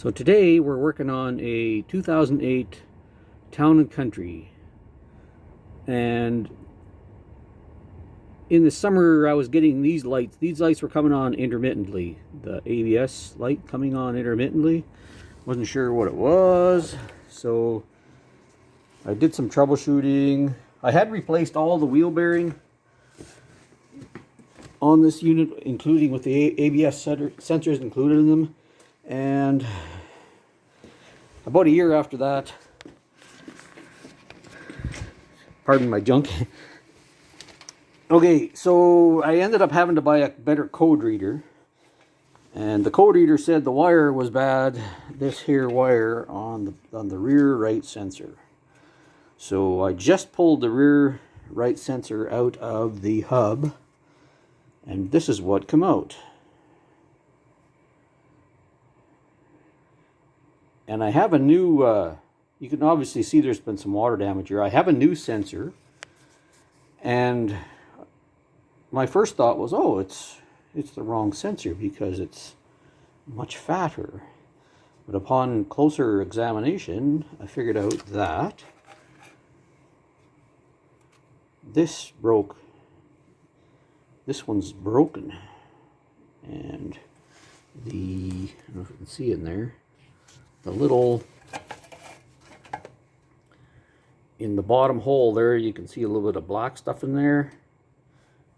So today we're working on a 2008 Town & Country, and in the summer I was getting these lights. These lights were coming on intermittently. The ABS light coming on intermittently. Wasn't sure what it was, so I did some troubleshooting. I had replaced all the wheel bearing on this unit, including with the ABS sensors included in them. And about a year after that, pardon my junk. Okay, so I ended up having to buy a better code reader. And the code reader said the wire was bad, this here wire on the rear right sensor. So I just pulled the rear right sensor out of the hub, and this is what came out. And I have a new, you can obviously see there's been some water damage here. I have a new sensor, and my first thought was, oh, it's the wrong sensor because it's much fatter. But upon closer examination, I figured out that this one's broken. And I don't know if you can see in there, the little, in the bottom hole there, you can see a little bit of black stuff in there.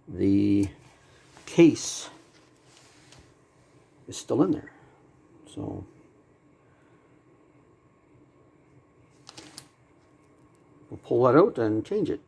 The case is still in there. So we'll pull that out and change it.